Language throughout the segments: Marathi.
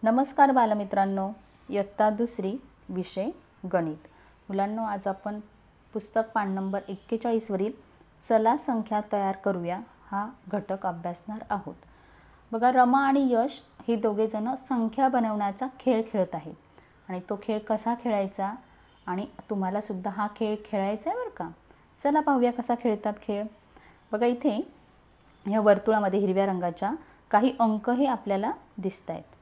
नमस्कार बालमित्रांनो, इयत्ता दुसरी विषय गणित। मुलांनो, आज आपण पुस्तक पान नंबर 41 वरील चला संख्या तयार करूया हा घटक अभ्यासणार आहोत। बघा, रमा आणि यश हे दोघे जण संख्या बनवण्याचा खेळ खेळत आहेत आणि तो खेळ कसा खेळायचा आणि तुम्हाला सुद्धा हा खेळ खेळायचा आहे बरं का। चला पाहूया कसा खेळतात खेळ। बघा, इथे या वर्तुळामध्ये हिरव्या रंगाच्या काही अंक हे आपल्याला दिसतायत।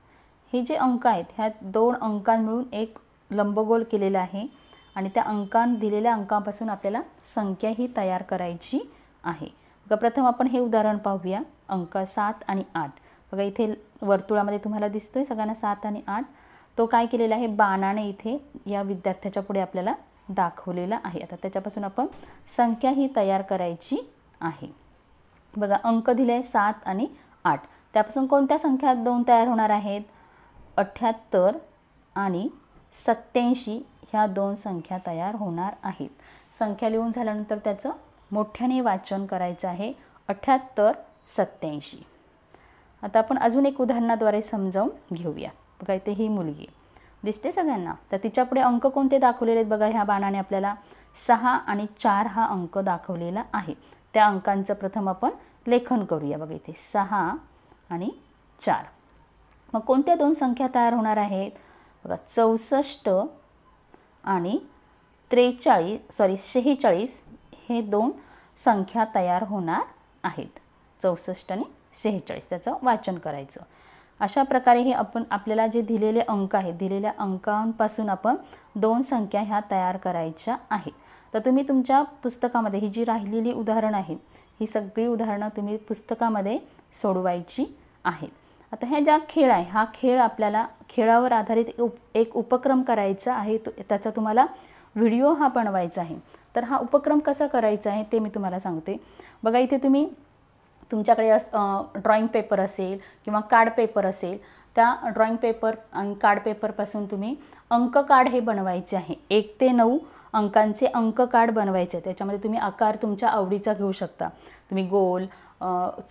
हे जे अंक आहेत ह्या दोन अंकां मिळून एक लंबगोल केलेला आहे आणि त्या दिलेल्या अंकांपासून आपल्याला संख्या ही तयार करायची आहे। बघा, प्रथम आपण हे उदाहरण पाहूया। अंक 7 आणि 8। बघा, इथे वर्तुळामध्ये तुम्हाला दिसतोय सगळ्यांना 7 आणि 8। तो काय केलेला आहे, बाणाने इथे या विद्यार्थ्याच्या पुढे आपल्याला दाखवलेला आहे। आता त्याच्यापासून आपण संख्या ही तयार करायची आहे। बघा, अंक दिले आहे 7 आणि 8। त्यापासून कोणत्या संख्या दोन तयार होणार आहेत? 78 आणि 87 ह्या दोन संख्या तयार होणार आहेत। संख्या लिहून झाल्यानंतर त्याचं मोठ्याने वाचन करायचं आहे, 78 87। आता आपण अजून एक उदाहरणाद्वारे समजावून घेऊया। बघा, इथे ही मुलगी दिसते सगळ्यांना, तर तिच्या पुढे अंक कोणते दाखवलेले आहेत? बघा, ह्या बाणाने आपल्याला 6 आणि 4 हा अंक दाखवलेला आहे। त्या अंकांचं प्रथम आपण लेखन करूया। बघा, इथे 6 आणि 4। मग कोणत्या दोन संख्या तयार होणार आहेत? बघा, 64 आणि 46 हे दोन संख्या तयार होणार आहेत। 64 आणि 46 त्याचं वाचन करायचं। अशा प्रकारे हे आपण आपल्याला जे दिलेले अंक आहेत, दिलेल्या अंकांपासून आपण दोन संख्या ह्या तयार करायच्या आहेत। तर तुम्ही तुमच्या पुस्तकामध्ये ही जी राहिलेली उदाहरणं आहेत, ही सगळी उदाहरणं तुम्ही पुस्तकामध्ये सोडवायची आहेत। आता ह्या ज्या खेळ आहे, हा खेळ आपल्याला खेळावर आधारित एक उपक्रम करायचा आहे। त्याचा तुम्हाला व्हिडिओ हा बनवायचा आहे। तर हा उपक्रम कसा करायचा आहे ते मी तुम्हाला सांगते। बघा, इथे तुम्ही तुमच्याकडे ड्रॉइंग पेपर असेल किंवा कार्ड पेपर असेल, त्या ड्रॉइंग पेपर आणि कार्ड पेपरपासून तुम्ही अंक कार्ड हे बनवायचे आहे। 1 ते 9 अंकांचे अंक कार्ड बनवायचे। त्याच्यामध्ये तुम्ही आकार तुमच्या आवडीचा घेऊ शकता। तुम्ही गोल,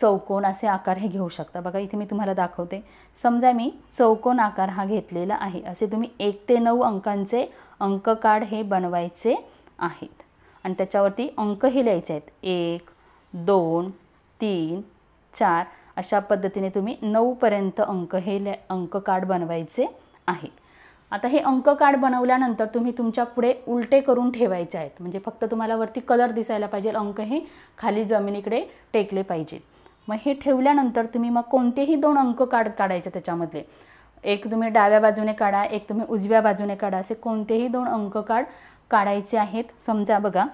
चौकोन असे आकार हे घेऊ शकता। बघा, इथे मी तुम्हाला दाखवते। समजा मी चौकोन आकार हा घेतलेला आहे। असे तुम्ही 1 ते 9 अंकांचे अंक कार्ड हे बनवायचे आहेत आणि त्याच्यावरती अंक हे लिहायचे आहेत। 1 2 3 4 अशा पद्धतीने तुम्ही 9 पर्यंत अंक कार्ड बनवायचे आहेत। आता हे अंक कार्ड बनवल्यानंतर तुम्ही तुमच्या पुढे उलटे करून ठेवायचे आहेत। म्हणजे फक्त तुम्हाला वरती कलर दिसायला पाहिजे, अंक हे खाली जमिनीकडे टेकले पाहिजेत। मग हे ठेवल्यानंतर तुम्ही मग कोणतेही दोन अंक कार्ड काढायचे। त्याच्यामधले एक तुम्ही डाव्या बाजूने काढा, एक तुम्ही उजव्या बाजूने काढा, असे कोणतेही दोन अंक कार्ड काढायचे आहेत। समजा बघा,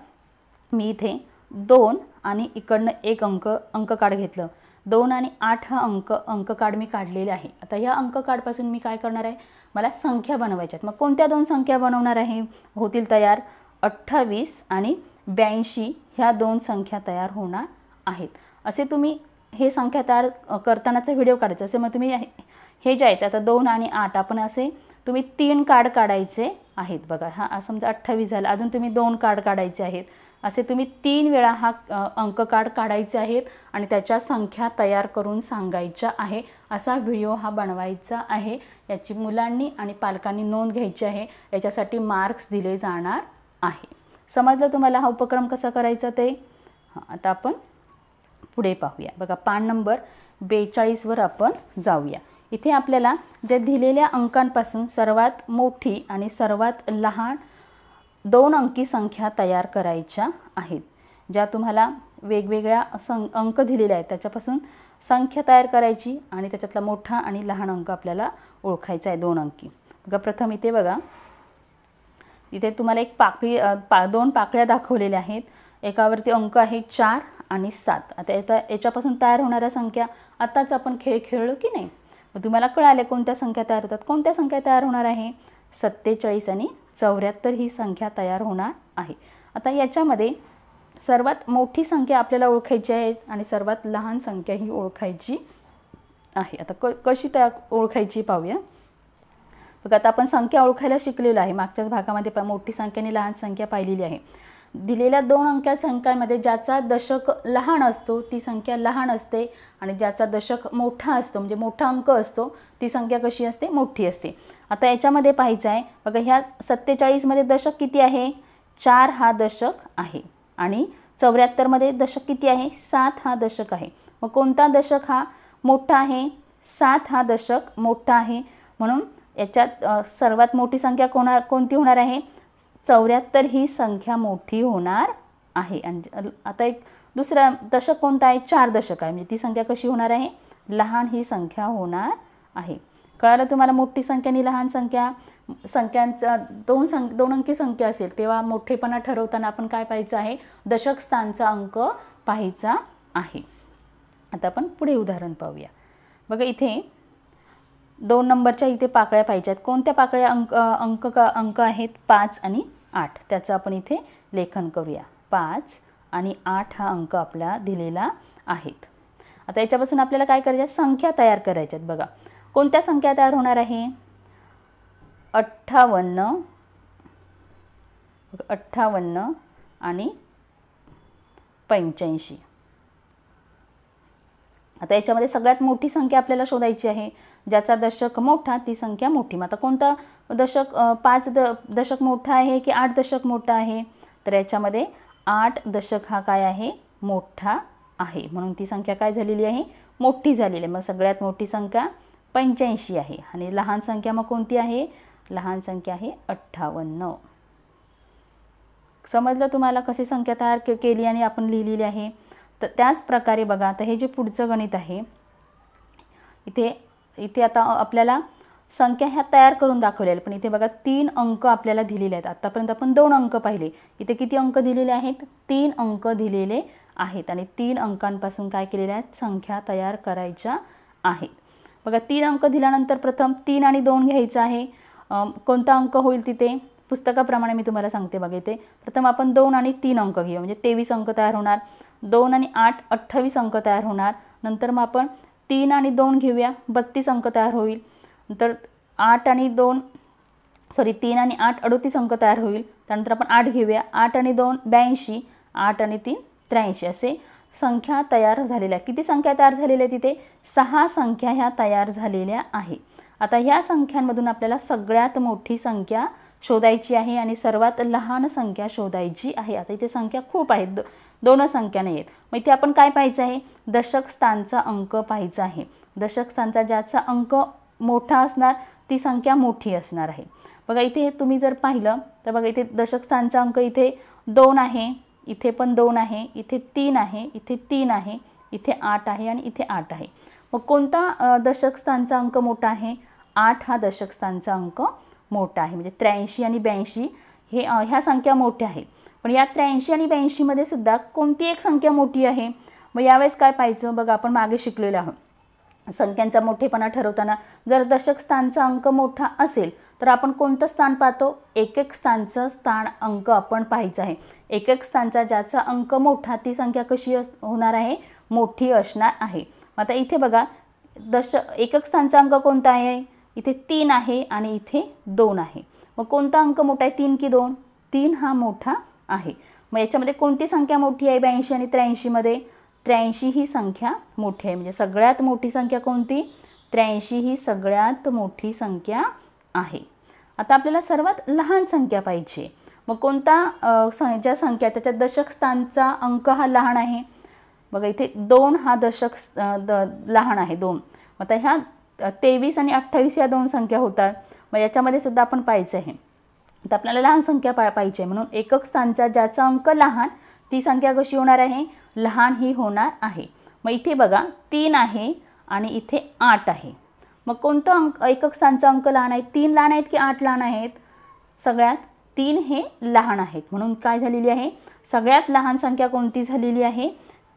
मी इथे 2 आणि इकडनं एक अंक कार्ड घेतलं। 2 आणि 8 हा अंक कार्ड मी काढलेले आहे। आता या अंक कार्डपासून मी काय करणार आहे, मला संख्या बनवायच्या आहेत। मग कोणत्या दोन संख्या बनवणार आहे होतील तयार? 28 आणि 82 ह्या दोन संख्या तयार होणार आहेत। असे तुम्ही हे संख्या तयार करतानाचा व्हिडिओ काढायचा। असे मग तुम्ही हे जे आहेत आता 2 आणि 8 आपण असे तुम्ही 3 कार्ड काढायचे आहेत। बघा, हा समजा 28 झाला, अजून तुम्ही 2 कार्ड काढायचे आहेत। असे तुम्ही 3 वेळा हा अंक कार्ड काढायचे आहेत आणि त्याच्या संख्या तयार करून सांगायच्या आहे। असा व्हिडिओ हा बनवायचा आहे। याची मुलांनी आणि पालकांनी नोंद घ्यायची आहे। याच्यासाठी मार्क्स दिले जाणार आहे। समजलं तुम्हाला हा उपक्रम कसा करायचा ते? आता आपण पुढे पाहूया। बघा, पान नंबर 42 वर आपण जाऊया। इथे आपल्याला ज्या दिलेल्या अंकांपासून सर्वात मोठी आणि सर्वात लहान 2 अंकी संख्या तयार करायच्या आहेत। ज्या तुम्हाला वेगवेगळ्या अंक दिलेले आहेत त्याच्यापासून संख्या तयार करायची आणि त्याच्यातला मोठा आणि लहान अंक आपल्याला ओळखायचा आहे, 2 अंकी। बघा, प्रथम इथे बघा, इथे तुम्हाला एक दोन पाकळ्या दाखवलेल्या आहेत। एकावरती अंक आहे 4 आणि 7। आता याच्यापासून तयार होणाऱ्या संख्या आताच आपण खेळ खेळलो की नाही, मग तुम्हाला कळाले कोणत्या संख्या तयार होतात। कोणत्या संख्या तयार होणार आहे? 47 आणि 74 ही संख्या तयार होणार आहे। आता याच्यामध्ये सर्वात मोठी संख्या आपल्याला ओळखायची आहे आणि सर्वात लहान संख्या ही ओळखायची आहे। आता कशी ओळखायची पाहूया। बघा, आता आपण संख्या ओळखायला शिकलेलो आहे। मागच्याच भागामध्ये मोठी संख्या आणि लहान संख्या पाहिलेली आहे। दिलेल्या 2 अंकी संख्यांमध्ये ज्याचा दशक लहान असतो ती संख्या लहान असते आणि ज्याचा दशक मोठा असतो म्हणजे मोठा अंक असतो ती संख्या कशी असते, मोठी असते. आता याच्यामध्ये पाहायचं आहे बघा, ह्या 47 मध्ये दशक किती आहे, 4 हा दशक आहे आणि 74 मध्ये दशक किती आहे, 7 हा दशक आहे. मग कोणता दशक हा मोठा आहे, 7 हा दशक मोठा आहे. म्हणून याच्यात सर्वात मोठी संख्या कोणती होणार आहे, 74 ही संख्या मोठी होणार आहे. आणि आता एक दुसरा दशक कोणता आहे, 4 दशक आहे म्हणजे ती संख्या कशी होणार आहे, लहान ही संख्या होणार आहे. कळालं तुम्हाला, मोठी संख्या आणि लहान संख्या, संख्यांचा दोन अंकी संख्या असेल तेव्हा मोठेपणा ठरवताना आपण काय पाहायचं आहे, दशक स्थानचा अंक पाहायचा आहे. आता आपण पुढे उदाहरण पाहूया. बघा इथे 2 नंबरच्या इथे पाकळ्या पाहिजेत. कोणत्या पाकळ्या अंक आहेत, 5 आणि 8. त्याचं आपण इथे लेखन करूया. 5 आणि 8 हा अंक आपला दिलेला आहेत. आता याच्यापासून आपल्याला काय करायचं, संख्या तयार करायच्यात. बघा कोणत्या संख्या तयार होणार आहे, 58 आणि 85. आता याच्यामध्ये सगळ्यात मोठी संख्या आपल्याला शोधायची आहे, ज्याचा दशक मोठा ती संख्या मोठी. मग आता कोणता दशक, 5 दशक मोठा आहे की 8 दशक मोठा आहे, तर याच्यामध्ये 8 दशक हा काय आहे, मोठा आहे. म्हणून ती संख्या काय झालेली आहे, मोठी झालेली आहे. मग सगळ्यात मोठी संख्या 85 आहे आणि लहान संख्या मग कोणती आहे, लहान संख्या आहे 58. समजलं तुम्हाला कशी संख्या तयार केली आणि आपण लिहिलेली आहे. तर त्याच प्रकारे बघा आता हे जे पुढचं गणित आहे, इथे आता आपल्याला संख्या ह्या तयार करून दाखवलेल्या, पण इथे बघा 3 अंक आपल्याला दिलेले आहेत. आतापर्यंत आपण 2 अंक पाहिले, इथे किती अंक दिलेले आहेत, 3 अंक दिलेले आहेत आणि 3 अंकांपासून काय केलेले आहेत, संख्या तयार करायच्या आहेत. बघा 3 अंक दिल्यानंतर प्रथम 3 आणि 2 घ्यायचं आहे. कोणता अंक होईल तिथे, पुस्तकाप्रमाणे मी तुम्हाला सांगते. बघा इथे प्रथम आपण 2 आणि 3 अंक घेऊ म्हणजे 23 अंक तयार होणार. 2 आणि 8 28 अंक तयार होणार. नंतर मग आपण 3 आणि 2 घेऊया, 32 अंक तयार होईल. नंतर 3 आणि 8 38 अंक तयार होईल. त्यानंतर आपण 8 घेऊया, 8 आणि 2 82, 8 आणि 3 83 असे संख्या तयार झालेल्या. किती संख्या तयार झालेल्या तिथे, 6 संख्या ह्या तयार झालेल्या आहे. आता ह्या संख्यांमधून आपल्याला सगळ्यात मोठी संख्या शोधायची आहे आणि सर्वात लहान संख्या शोधायची आहे. आता इथे संख्या खूप आहेत, 2 संख्या नाही आहेत. मग इथे आपण काय पाहायचं आहे, दशक स्थानचा अंक पाहायचा आहे. दशक स्थानचा ज्याचा अंक मोठा असणार ती संख्या मोठी असणार आहे. बघा इथे तुम्ही जर पाहिलं तर बघा इथे दशक स्थानचा अंक इथे 2 आहे, इथे पण 2 आहे, इथे 3 आहे, इथे 3 आहे, इथे 8 आहे आणि इथे 8 आहे. मग कोणता दशक स्थानचा अंक मोठा आहे, 8 हा दशक स्थानचा अंक मोठा आहे. म्हणजे 83 आणि 82 ह्या संख्या मोठ्या आहेत. पण या 83 आणि 82 मध्ये सुद्धा कोणती एक संख्या मोठी आहे. मग यावेळेस काय पाहायचं, बघा आपण मागे शिकलेलो आहोत, संख्यांचा मोठेपणा ठरवताना जर दशक स्थानचा अंक मोठा असेल तर आपण कोणतं स्थान पाहतो, एकक स्थानचं स्थान अंक आपण पाहायचं आहे. एकक स्थानचा ज्याचा अंक मोठा ती संख्या कशी होणार आहे, मोठी असणार आहे. आता इथे बघा एकक स्थानचा अंक कोणता आहे, इथे 3 आहे आणि इथे 2 आहे. मग कोणता अंक मोठा आहे, 3 की 2, 3 हा मोठा आहे. मग याच्यामध्ये कोणती संख्या मोठी आहे, 82 आणि 83 मध्ये, 83 ही संख्या मोठी आहे. म्हणजे सगळ्यात मोठी संख्या कोणती, 83 ही सगळ्यात मोठी संख्या आहे. आता आपल्याला सर्वात लहान संख्या पाहिजे. मग कोणता ज्या संख्या त्याच्या दशक स्थानचा अंक हा लहान आहे. बघा इथे 2 हा दशक लहान आहे 2. आता ह्या 23 आणि 28 या 2 संख्या होतात. मग याच्यामध्ये सुद्धा आपण पाहायचं आहे. तर आपल्याला लहान संख्या पाहिजे आहे म्हणून एकक स्थानचा ज्याचा अंक लहान ती संख्या कशी होणार आहे, लहान ही होणार आहे. मग इथे बघा 3 आहे आणि इथे 8 आहे. मग कोणतं एकक स्थानचा अंक लहान आहे, 3 लहान आहेत की 8 लहान आहेत, सगळ्यात 3 हे लहान आहेत. म्हणून काय झालेली आहे, सगळ्यात लहान संख्या कोणती झालेली आहे,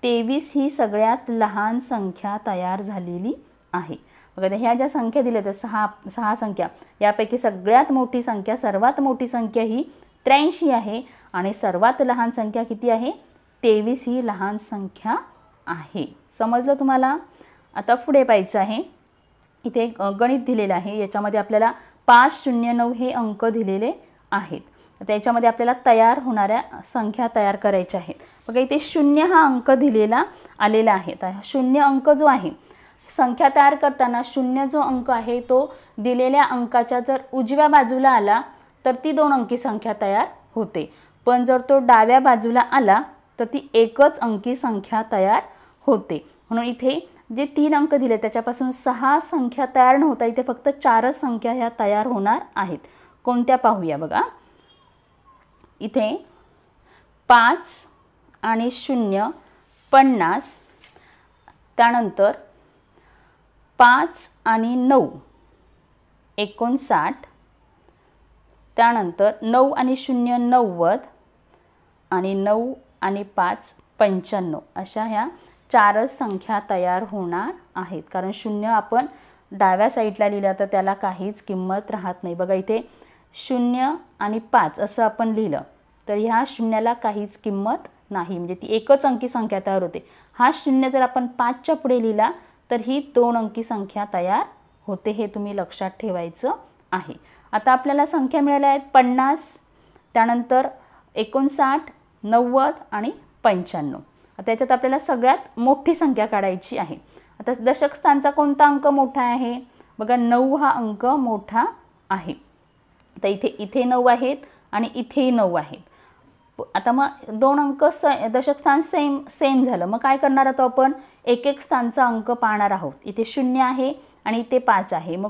23 ही सगळ्यात लहान संख्या तयार झालेली आहे. बघा ह्या ज्या संख्या दिल्या त्या 6 संख्या, यापैकी सगळ्यात मोठी संख्या, सर्वात मोठी संख्या ही 83 आहे आणि सर्वात लहान संख्या किती आहे, 23 ही लहान संख्या आहे. समजलं तुम्हाला. आता पुढे पाहायचं आहे. इथे एक गणित दिलेलं आहे, याच्यामध्ये आपल्याला 509 हे अंक दिलेले आहेत. त्याच्यामध्ये आपल्याला तयार होणाऱ्या संख्या तयार करायच्या आहेत. बघा इथे 0 हा अंक दिलेला आलेला आहे. तर 0 अंक जो आहे, संख्या तयार करताना 0 जो अंक आहे तो दिलेल्या अंकाच्या जर उजव्या बाजूला आला तर ती 2 अंकी संख्या तयार होते. पण जर तो डाव्या बाजूला आला तर ती एकच अंकी संख्या तयार होते. म्हणून इथे जे 3 अंक दिले त्याच्यापासून 6 संख्या तयार न होता इथे फक्त 4च संख्या ह्या तयार होणार आहेत. कोणत्या पाहूया बघा. इथे 5 आणि 0 50, त्यानंतर 5 आणि 9 59, त्यानंतर 9 आणि 0 90 आणि 9 आणि 5 95 अशा ह्या 4च संख्या तयार होणार आहेत. कारण 0 आपण डाव्या साईडला लिहिलं तर त्याला काहीच किंमत राहत नाही. बघा इथे 0 आणि 5 असं आपण लिहिलं तर ह्या 0ला काहीच किंमत नाही, म्हणजे ती एकच अंकी संख्या तयार होते. हा 0 जर आपण 5च्या पुढे लिहिला तर ही 2 अंकी संख्या तयार होते. हे तुम्ही लक्षात ठेवायचं आहे. आता आपल्याला संख्या मिळाल्या आहेत 50, त्यानंतर 59, 90 आणि 95. त्याच्यात आपल्याला सगळ्यात मोठी संख्या काढायची आहे. आता दशक स्थानचा कोणता अंक मोठा आहे? बघा 9 हा अंक मोठा आहे. तर इथे 9 आहेत आणि इथेही 9 आहेत. आता मग 2 अंक दशक स्थान सेम झालं. मग काय करणार आहोत आपण? एक एक स्थानचा अंक पाहणार आहोत. इथे 0 आहे आणि इथे 5 आहे. मग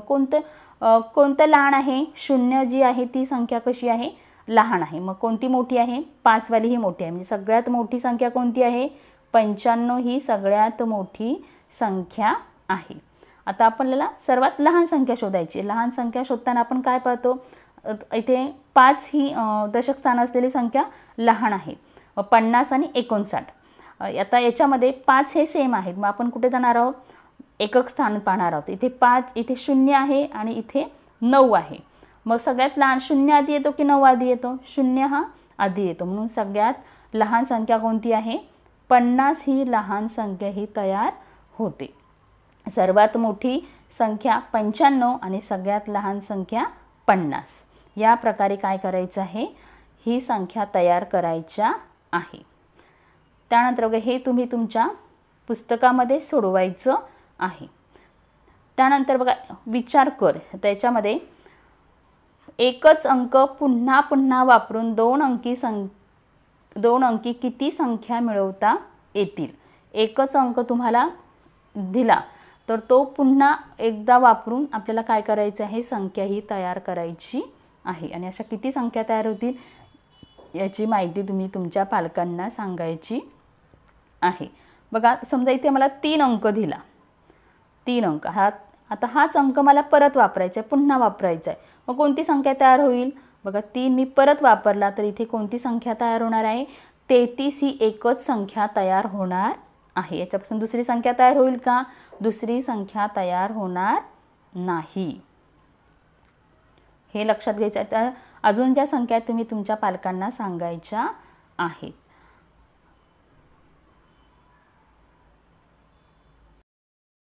कोणतं लहान आहे? 0 जी आहे ती संख्या कशी आहे? लहान आहे. मग कोणती मोठी आहे? 5 वाली ही मोठी आहे. म्हणजे सगळ्यात मोठी संख्या कोणती आहे? 95 ही सगळ्यात मोठी संख्या आहे. आता आपल्याला सर्वात लहान संख्या शोधायची. लहान संख्या शोधताना आपण काय पाहतो? इथे 5 ही दशक स्थान असलेली संख्या लहान आहे. 50 आणि 59. आता याच्यामध्ये 5 हे सेम आहेत. मग आपण कुठे जाणार आहोत? एकक स्थान पाहणार आहोत. इथे 5, इथे 0 आहे आणि इथे 9 आहे. मग सगळ्यात लहान 0 आधी येतो की 9 आधी येतो? 0 हा आधी येतो. म्हणून सगळ्यात लहान संख्या कोणती आहे? 50 ही लहान संख्या ही तयार होते. सर्वात मोठी संख्या 95 आणि सगळ्यात लहान संख्या 50. या प्रकारे काय करायचं आहे? ही संख्या तयार करायच्या आहे. त्यानंतर बघा हे तुम्ही तुमच्या पुस्तकामध्ये सोडवायचं आहे. त्यानंतर बघा विचार कर. त्याच्यामध्ये एकच अंक पुन्हा पुन्हा वापरून 2 अंकी किती संख्या मिळवता येतील? एकच अंक तुम्हाला दिला तर तो पुन्हा एकदा वापरून आपल्याला काय करायचं आहे? संख्या ही तयार करायची आहे. आणि अशा किती संख्या तयार होतील याची माहिती तुम्ही तुमच्या पालकांना सांगायची आहे. बघा समजा इथे मला 3 अंक दिला. 3 अंक आता हाच अंक मला परत वापरायचा आहे, पुन्हा वापरायचा आहे. मग कोणती संख्या तयार होईल? बघा 3 मी परत वापरला तर इथे कोणती संख्या तयार होणार आहे? 33 ही एकच संख्या तयार होणार आहे. याच्यापासून दुसरी संख्या तयार होईल का? दुसरी संख्या तयार होणार नाही. हे लक्षात घ्यायचं आहे. अजून ज्या संख्या तुम्ही तुमच्या पालकांना सांगायच्या आहेत.